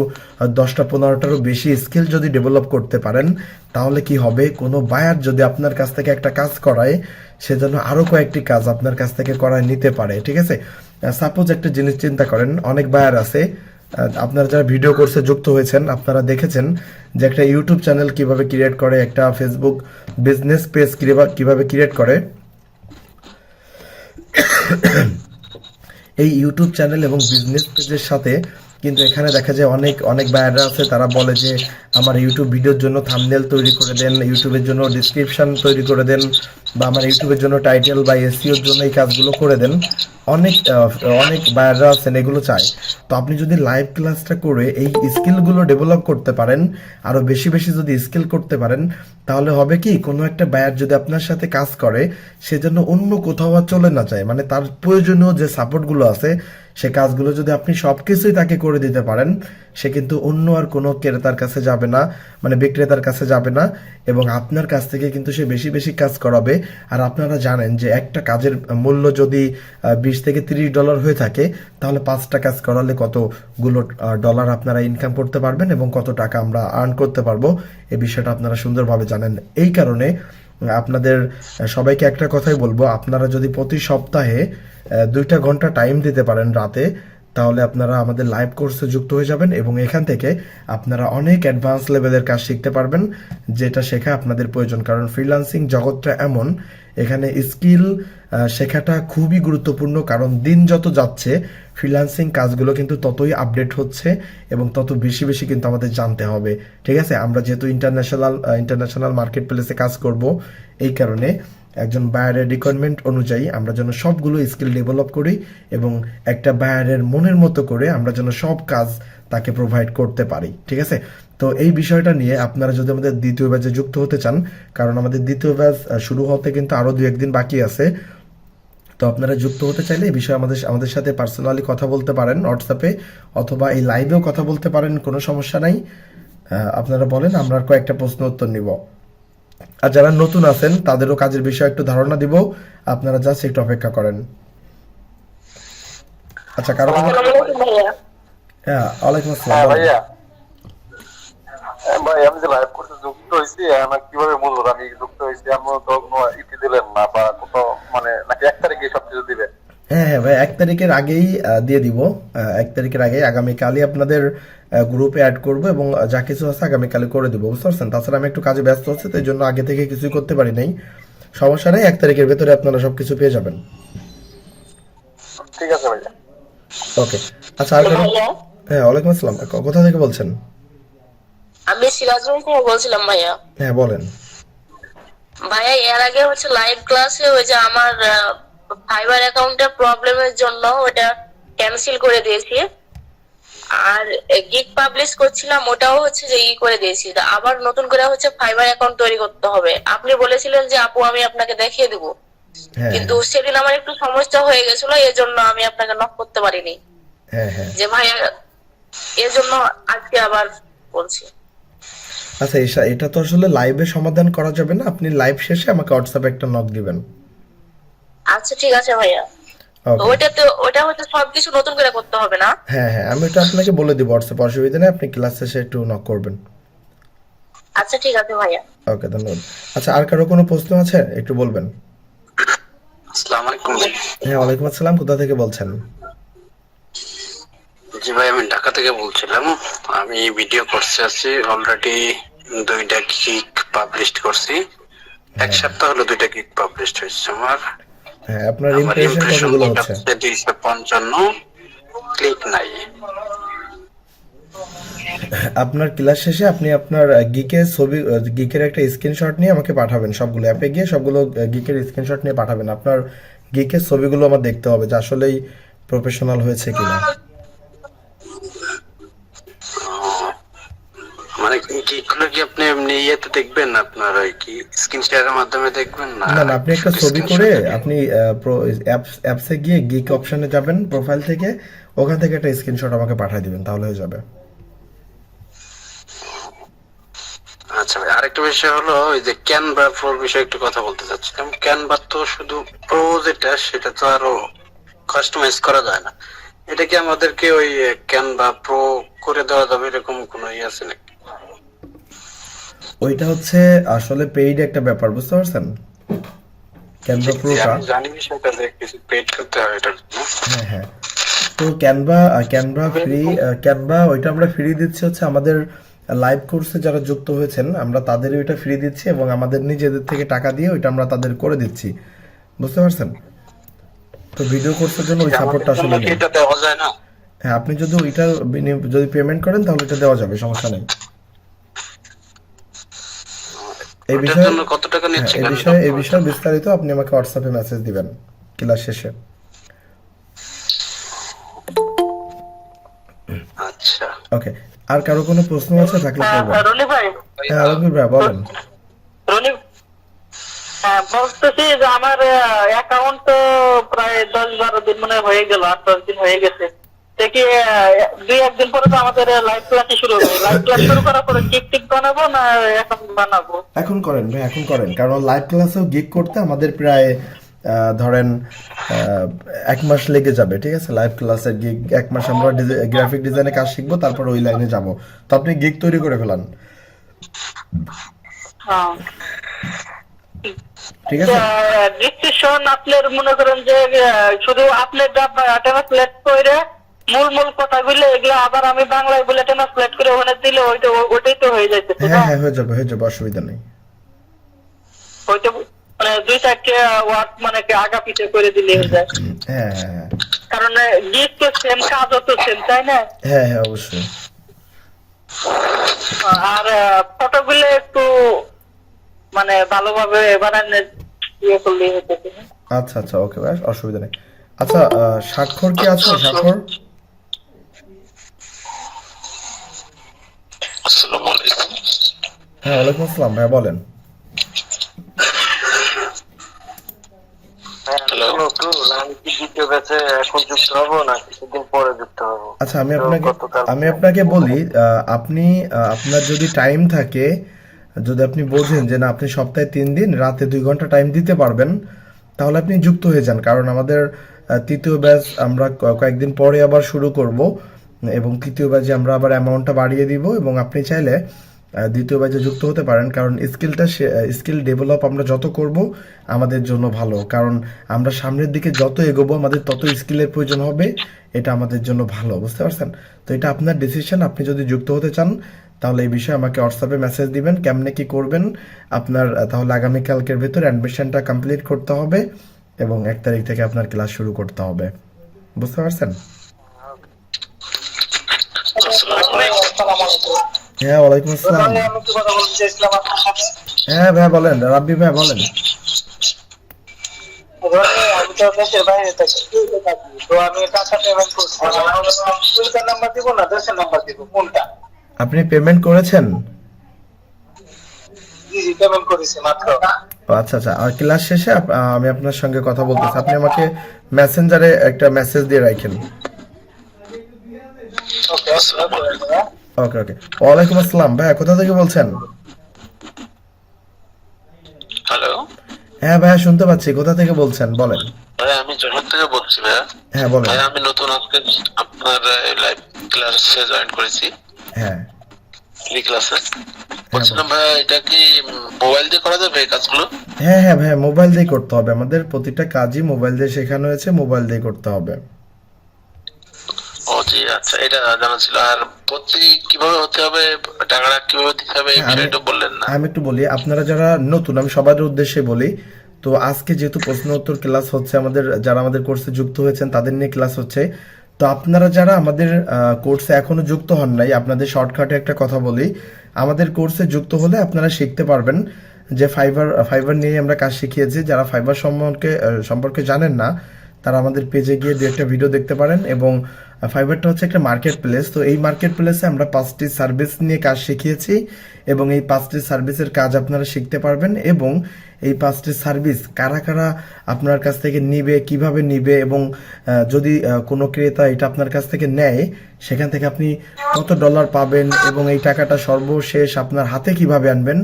Speaker 1: 10টা 15টারও বেশি স্কিল যদি ডেভেলপ করতে পারেন, তাহলে কি হবে, কোনো বায়ার যদি আপনার কাছ থেকে একটা কাজ করায়, সেজন্য আরো কয়েকটি কাজ আপনার কাছ থেকে করায় নিতে পারে। ঠিক আছে, সাপোজ একটা জিনিস চিন্তা করেন, অনেক বায়ার আছে, আপনারা যারা ভিডিও কোর্সে যুক্ত হয়েছেন আপনারা দেখেছেন যে একটা ইউটিউব চ্যানেল কিভাবে ক্রিয়েট করে, একটা ফেসবুক বিজনেস পেজ কিভাবে ক্রিয়েট করে। এই ইউটিউব চ্যানেল এবং বিজনেস পেজের সাথে কিন্তু এখানে দেখা যায় অনেক অনেক বায়াররা আছে, তারা বলে যে আমার ইউটিউব ভিডিওর জন্য থাম্বনেল তৈরি করে দেন, ইউটিউবের জন্য ডিসক্রিপশন তৈরি করে দেন, বা আমার ইউটিউবের জন্য টাইটেল বা এসইওর জন্য এই কাজগুলো করে দেন। অনেক বায়াররা আছেন এগুলো চায়। তো আপনি যদি লাইভ ক্লাসটা করে এই স্কিলগুলো ডেভেলপ করতে পারেন, আরো বেশি বেশি যদি স্কিল করতে পারেন, তাহলে হবে কি, কোনো একটা বায়ার যদি আপনার সাথে কাজ করে, সেজন্য অন্য কোথাও আর চলে না যায়, মানে তার প্রয়োজনীয় যে সাপোর্টগুলো আছে সে কাজগুলো যদি আপনি সবকিছুই তাকে করে দিতে পারেন, সে কিন্তু অন্য আর কোনো ক্রেতার কাছে যাবে না, মানে বিক্রেতার কাছে যাবে না, এবং আপনার কাছ থেকে কিন্তু সে বেশি বেশি কাজ করাবে। আর আপনারা জানেন যে একটা কাজের মূল্য যদি $20 থেকে $30 হয়ে থাকে, তাহলে 5টা কাজ করালে কতগুলো ডলার আপনারা ইনকাম করতে পারবেন এবং কত টাকা আমরা আর্ন করতে পারবো, এই বিষয়টা আপনারা সুন্দরভাবে জানেন। এই কারণে আপনাদের সবাইকে একটা কথাই বলবো, আপনারা যদি প্রতি সপ্তাহে 2টা ঘন্টা টাইম দিতে পারেন রাতে, তাহলে আপনারা আমাদের লাইভ কোর্সে যুক্ত হয়ে যাবেন এবং এখান থেকে আপনারা অনেক অ্যাডভান্স লেভেলের কাজ শিখতে পারবেন, যেটা শেখা আপনাদের প্রয়োজন। কারণ ফ্রিল্যান্সিং জগৎটা এমন, এখানে স্কিল শেখাটা খুবই গুরুত্বপূর্ণ, কারণ দিন যত যাচ্ছে ফ্রিল্যান্সিং কাজগুলো কিন্তু ততই আপডেট হচ্ছে এবং তত বেশি বেশি কিন্তু আমাদের জানতে হবে। ঠিক আছে, আমরা যেহেতু ইন্টারন্যাশনাল মার্কেট প্লেসে কাজ করব, এই কারণে একজন বায়ারের রিকোয়ারমেন্ট অনুযায়ী আমরা যেন সবগুলো স্কিল ডেভেলপ করি এবং একটা বায়ারের মনের মতো করে আমরা যেন সব কাজ তাকে প্রোভাইড করতে পারি। ঠিক আছে, তো এই বিষয়টা নিয়ে আপনারা যদি আমাদের দ্বিতীয় ব্যাচে যুক্ত হতে চান, কারণ আমাদের দ্বিতীয় ব্যাচ শুরু হতে কিন্তু আরো 2-1 দিন বাকি আছে, তো আপনারা যুক্ত হতে চাইলে এই বিষয়ে আমাদের সাথে পার্সোনালি কথা বলতে পারেন হোয়াটসঅ্যাপে, অথবা এই লাইভেও কথা বলতে পারেন, কোনো সমস্যা নাই। আপনারা বলেন, আমরা কয়েকটা প্রশ্ন উত্তর নিব। আর যারা নতুন আছেন তাদেরও কাজের বিষয়ে একটু ধারণা দিব, আপনারা জাস্ট একটু অপেক্ষা করেন। আচ্ছা, কারো হ্যাঁ, ওয়ালাইকুম আসসালাম।
Speaker 5: ভাইয়া ভাই আমি যে লাইভ কোর্সে যুক্ত হয়েছি, আমার কিভাবে বুঝবো আমি যুক্ত হয়েছি? আমি তো কোনো ইতি দিলেন না, বা কোথাও মানে নাকি 1 তারিখে সবকিছু দিবেন?
Speaker 1: হ্যাঁ হ্যাঁ ভাই, 1 তারিখের আগেই দিয়ে দিব। 1 তারিখের আগেই আগামীকালই আপনাদের গ্রুপে অ্যাড করব এবং যা কিছু আছে আগামীকালই করে দিব, বুঝতে পারছেন। তাছাড়া আমি একটু কাজে ব্যস্ত আছি, তো এই জন্য আগে থেকে কিছুই করতে পারি নাই। সমস্যা নেই, 1 তারিখের ভেতরে আপনারা সবকিছু পেয়ে যাবেন।
Speaker 5: ঠিক আছে ভাইয়া।
Speaker 1: ওকে, আচ্ছা, আর কোনো? হ্যাঁ, ওয়ালাইকুম আসসালাম। কোথা থেকে বলছেন?
Speaker 3: আমি সিরাজগঞ্জ থেকে বলছিলাম ভাইয়া।
Speaker 1: হ্যাঁ, বলেন।
Speaker 3: ভাইয়া এর আগে হচ্ছে লাইভ ক্লাসে ওই যে আমার ফাইবার অ্যাকাউন্টের প্রবলেমের জন্য ওটা ক্যান্সেল করে দিয়েছি, আর গিগ পাবলিশ করছিলাম ওটাও হচ্ছে যে করে দিয়েছি। আবার নতুন করে হচ্ছে ফাইবার অ্যাকাউন্ট তৈরি করতে হবে। আপনি বলেছিলেন যে আপু আমি আপনাকে দেখিয়ে দেবো,
Speaker 1: হ্যাঁ
Speaker 3: কিন্তু সেদিন আমার একটু সমস্যা হয়ে গেছিল, এজন্য আমি আপনাকে নক করতে পারিনি।
Speaker 1: হ্যাঁ হ্যাঁ
Speaker 3: যে ভাইয়া এজন্য আজকে আবার বলছি।
Speaker 1: আচ্ছা, এটা তো আসলে লাইভে সমাধান করা যাবে না, আপনি লাইভ শেষে আমাকে হোয়াটসঅ্যাপে একটা নক দিবেন।
Speaker 3: আচ্ছা ঠিক আছে ভাইয়া।
Speaker 1: ওকে,
Speaker 3: ওটা হচ্ছে সবকিছু নতুন করে করতে হবে না?
Speaker 1: হ্যাঁ হ্যাঁ, আমি এটা আপনাকে বলে দিব হোয়াটসঅ্যাপে, অসুবিধা নেই, আপনি ক্লাস শেষে একটু নক করবেন।
Speaker 3: আচ্ছা ঠিক আছে ভাইয়া।
Speaker 1: ওকে, ধন্যবাদ। আচ্ছা, আর কারো কোনো প্রশ্ন আছে একটু বলবেন।
Speaker 2: আসসালামু আলাইকুম।
Speaker 1: হ্যাঁ, ওয়ালাইকুম আসসালাম। কোথা থেকে বলছেন?
Speaker 2: জি ভাই, আমি ঢাকা থেকে বলছিলাম। আমি ভিডিও কোর্সে আছি, অলরেডি 2টা গিগ পাবলিশ করছি। 1 সপ্তাহ হলো 2টা গিগ পাবলিশ হয়েছে আমার।
Speaker 1: হ্যাঁ, আপনার ইমপ্রেশন কতগুলো হচ্ছে?
Speaker 2: 255 ক্লিক নাই।
Speaker 1: আপনার ক্লাস শেষে আপনি আপনার গিকের ছবি, গিকের একটা স্ক্রিনশট নিয়ে আমাকে পাঠাবেন, সবগুলো অ্যাপে গিয়ে সবগুলো গিকের স্ক্রিনশট নিয়ে পাঠাবেন। আপনার গিকের ছবিগুলো আমার দেখতে হবে যে আসলেই প্রফেশনাল হয়েছে কিনা।
Speaker 2: মানে গিগগুলো কি আপনি এমনি ইয়েতে দেখবেন, আপনার ওই কি স্ক্রিন শেয়ারের মাধ্যমে দেখবেন? না
Speaker 1: না না, আপনি একটা ছবি করে আপনি অ্যাপসে গিয়ে গিক অপশনে যাবেন, প্রোফাইল থেকে ওখান থেকে একটা স্ক্রিনশট আমাকে পাঠিয়ে দিবেন, তাহলে হয়ে যাবে।
Speaker 2: আচ্ছা ভাই, আরেকটা বিষয় হলো ওই যে ক্যানভা প্রো বিষয়ে একটু কথা বলতে চাচ্ছিলাম। ক্যানভা তো শুধু প্রো যেটা, সেটা তো আরো কাস্টমাইজ করা যায় না।
Speaker 6: এটা কি আমাদেরকে ওই ক্যানভা প্রো করে দেওয়া যাবে এরকম কোনো ইয়ে আছে নাকি?
Speaker 1: ওইটা হচ্ছে আসলে পেইড একটা ব্যাপার, বুঝতে পারছেন? ক্যানভা প্রোটা,
Speaker 6: আমি জানি বিষয়টা যে কিছু পেড করতে হয় এটার জন্য।
Speaker 1: হ্যাঁ হ্যাঁ, তো ক্যানভা ওইটা আমরা ফ্রি দিচ্ছি হচ্ছে আমাদের লাইভ কোর্সে যারা যুক্ত হয়েছেন আমরা তাদের ওইটা ফ্রি দিচ্ছি এবং আমাদের নিজেদের থেকে টাকা দিয়ে ওইটা আমরা তাদের করে দিচ্ছি, বুঝতে পারছেন? তো ভিডিও কোর্সের জন্য ওই সাপোর্টটা আসলে
Speaker 6: আমাদের জন্য কি
Speaker 1: নেই।
Speaker 6: এটা দেওয়া যায় না?
Speaker 1: হ্যাঁ, আপনি যদি যদি পেমেন্ট করেন তাহলে এটা দেওয়া যাবে, সমস্যা নেই। এই
Speaker 6: ওটার
Speaker 1: বিষয়ে
Speaker 6: জন্য কত টাকা
Speaker 1: হ্যাঁ,
Speaker 6: নিচ্ছে?
Speaker 1: এই বিষয়ে বিস্তারিত আপনি আমাকে হোয়াটসঅ্যাপে মেসেজ দিবেন ক্লাস শেষে।
Speaker 6: আচ্ছা,
Speaker 1: ওকে, আর কারো কোনো প্রশ্ন আছে থাকলে করবেন।
Speaker 7: রনি ভাই,
Speaker 1: হ্যাঁ আলমগীর ভাই বলেন।
Speaker 7: রনি, বলতেছি যে আমার অ্যাকাউন্ট তো প্রায় 10-12 দিন মানে হয়ে গেল, 8-10 দিন হয়ে গেছে। দেখি 2-1 দিন পরে তো আমাদের লাইভ ক্লাস শুরু হবে। লাইভ ক্লাস শুরু করার পরে টিক বানাবো না অ্যাকাউন্ট বানাবো?
Speaker 1: এখন করেন ভাই, এখন করেন, কারণ লাইভ ক্লাসেও গিগ করতে আমাদের প্রায় ধরেন 1 মাস লেগে যাবে, ঠিক আছে? লাইভ ক্লাসের গিগ 1 মাস আমরা গ্রাফিক ডিজাইনে কাজ শিখবো, তারপর ওই লাইনে যাব। তো আপনি গিগ তৈরি করে ফেলান,
Speaker 7: হ্যাঁ,
Speaker 1: ঠিক আছে?
Speaker 7: ডিসক্রিপশন আপনার মনে করেন যে শুধু আপনি ট্রান্সলেট করে মূল কথাগুলো এগুলো আবার আমি বাংলায় বলে ট্রান্সলেট করে ওখানে দিলে ওইটাই তো হয়ে যাচ্ছে।
Speaker 1: হ্যাঁ হ্যাঁ, হয়ে যাবে, অসুবিধা নেই।
Speaker 7: ওইটা মানে 2-4টা ওয়ার্ড মানে কি আগা পিছে করে দিলে হয়ে যায়।
Speaker 1: হ্যাঁ হ্যাঁ হ্যাঁ
Speaker 7: কারণ গিফট তো সেম, কাজও তো সেম, তাই না?
Speaker 1: হ্যাঁ হ্যাঁ, অবশ্যই।
Speaker 7: আর ফটোগুলো একটু মানে ভালোভাবে বানানো ইয়ে করলে হতো।
Speaker 1: আচ্ছা আচ্ছা, ওকে ভাই, অসুবিধা নেই। আচ্ছা, স্বাক্ষর কি আছে? স্বাক্ষর?
Speaker 2: আসসালামু আলাইকুম।
Speaker 1: হ্যাঁ, ওয়ালাইকুম আসসালাম ভাই, বলেন।
Speaker 2: হ্যালো।
Speaker 4: আমি কি দ্বিতীয় ব্যাচে এখন যুক্ত হবো না কিছুদিন পরে যুক্ত হবো?
Speaker 1: আচ্ছা, আমি আপনাকে বলি, আপনার যদি টাইম থাকে, যদি আপনি বোঝেন যে না আপনি সপ্তাহে 3 দিন রাতে 2 ঘন্টা টাইম দিতে পারবেন, তাহলে আপনি যুক্ত হয়ে যান। কারণ আমাদের তৃতীয় ব্যাচ আমরা কয়েকদিন পরে আবার শুরু করব এবং তৃতীয় ব্যাচে আমরা আবার অ্যামাউন্টটা বাড়িয়ে দিব এবং আপনি চাইলে দ্বিতীয় ব্যাচে যুক্ত হতে পারেন। কারণ স্কিল ডেভেলপ আমরা যত করব আমাদের জন্য ভালো, কারণ আমরা সামনের দিকে যত এগোবো আমাদের তত স্কিলের প্রয়োজন হবে, এটা আমাদের জন্য ভালো, বুঝতে পারছেন? তো এটা আপনার ডিসিশন। আপনি যদি যুক্ত হতে চান তাহলে এই বিষয়ে আমাকে হোয়াটসঅ্যাপে মেসেজ দিবেন কেমনে কি করবেন আপনার। তাহলে আগামীকালকের ভিতর অ্যাডমিশনটা কমপ্লিট করতে হবে এবং 1 তারিখ থেকে আপনার ক্লাস শুরু করতে হবে, বুঝতে পারছেন? হ্যাঁ, ওয়ালাইকুম আসসালাম।
Speaker 7: আমি কি কথা বলতে চাইছিলাম আপনার সাথে?
Speaker 1: হ্যাঁ ভাই বলেন, রাব্বি ভাই বলেন।
Speaker 7: আমি তো দেশের বাইরে থাকি, তো আমি টাকা পেমেন্ট করছি। সুলতান নাম্বার দিব না দেশের নাম্বার দিব, কোনটা?
Speaker 1: আপনি পেমেন্ট করেছেন?
Speaker 7: জি পেমেন্ট করেছি মাত্র।
Speaker 1: আচ্ছা আচ্ছা, আর ক্লাস শেষে আমি আপনার সঙ্গে কথা বলতেছি, আপনি আমাকে মেসেঞ্জারে একটা মেসেজ দিয়ে রাখেন।
Speaker 7: ওকে
Speaker 1: ওকে ওকে, ওয়ালাইকুম আসসালাম ভাইয়া, কোথা থেকে বলছেন?
Speaker 2: হ্যালো
Speaker 1: হ্যাঁ ভাইয়া, শুনতে পাচ্ছি, কোথা থেকে বলছেন বলেন।
Speaker 2: ভাই, আমি জয়পুর থেকে বলছি ভাইয়া।
Speaker 1: হ্যাঁ বলেন।
Speaker 2: ভাই, আমি নতুন আজকে আপনার লাইভ ক্লাসে জয়েন করেছি,
Speaker 1: হ্যাঁ
Speaker 2: ফ্রি ক্লাসে। বলছিলাম ভাই, এটা কি মোবাইল দিয়ে করা যাবে এই কাজগুলো?
Speaker 1: হ্যাঁ হ্যাঁ ভাইয়া, মোবাইল দিয়ে করতে হবে, আমাদের প্রতিটা কাজই মোবাইল দিয়ে শেখানো হয়েছে, মোবাইল দিয়ে করতে হবে।
Speaker 2: ও জি, আচ্ছা, এটা জানা ছিল। আর প্রতি কিভাবে হতে হবে, টাকাটা কিভাবে দিতে হবে এই বিষয়টা বললেন না?
Speaker 1: আমি একটু বলি, আপনারা যারা নতুন, আমি সবার উদ্দেশ্যে বলি, তো আজকে যেহেতু প্রশ্ন উত্তর ক্লাস হচ্ছে, যারা আমাদের কোর্সে যুক্ত হয়েছেন তাদের নিয়ে ক্লাস হচ্ছে, তো আপনারা যারা আমাদের কোর্সে এখনো যুক্ত হন নাই, আপনাদের শর্টকাটে একটা কথা বলি, আমাদের কোর্সে যুক্ত হলে আপনারা শিখতে পারবেন যে ফাইবার নিয়ে আমরা কাজ শিখিয়েছি। যারা ফাইবার সম্পর্কে জানেন না তারা আমাদের পেজে গিয়ে 2-1টা ভিডিও দেখতে পারেন। এবং ফাইবারটা হচ্ছে একটা মার্কেট প্লেস, তো এই মার্কেট প্লেসে আমরা 5টি সার্ভিস নিয়ে কাজ শিখিয়েছি এবং এই 5টি সার্ভিসের কাজ আপনারা শিখতে পারবেন এবং এই 5টি সার্ভিস কারা কারা আপনার কাছ থেকে নিবে, কিভাবে নিবে এবং যদি কোনো ক্রেতা এটা আপনার কাছ থেকে নেয় সেখান থেকে আপনি কত ডলার পাবেন এবং এই টাকাটা সর্বশেষ আপনার হাতে কিভাবে আনবেন,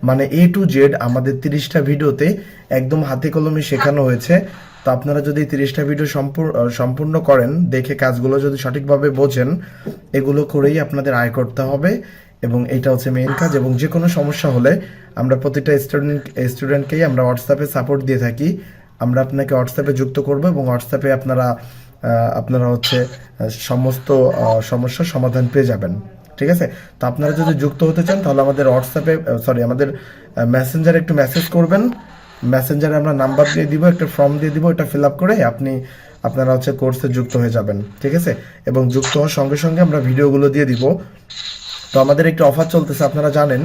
Speaker 1: মানে A to Z আমাদের 30টা ভিডিওতে একদম হাতে কলমে শেখানো হয়েছে। তো আপনারা যদি 30টা ভিডিও সম্পূর্ণ করেন, দেখে কাজগুলো যদি সঠিকভাবে বোঝেন, এগুলো করেই আপনাদের আয় করতে হবে এবং এটা হচ্ছে মেইন কাজ। এবং যে কোনো সমস্যা হলে আমরা প্রতিটা স্টুডেন্টকেই আমরা হোয়াটসঅ্যাপে সাপোর্ট দিয়ে থাকি। আমরা আপনাকে হোয়াটসঅ্যাপে যুক্ত করব এবং হোয়াটসঅ্যাপে আপনারা হচ্ছে সমস্ত সমস্যার সমাধান পেয়ে যাবেন। ঠিক আছে? তো আপনারা যদি যুক্ত হতে চান তাহলে আমাদের আমাদের মেসেঞ্জারে একটু মেসেজ করবেন। মেসেঞ্জারে আমরা নাম্বার দিয়ে দিব, একটা ফর্ম দিয়ে দিব, এটা ফিল আপ করে আপনারা হচ্ছে কোর্সে যুক্ত হয়ে যাবেন। ঠিক আছে? এবং যুক্ত হওয়ার সঙ্গে সঙ্গে আমরা ভিডিওগুলো দিয়ে দিব। তো আমাদের একটা অফার চলতেছে, আপনারা জানেন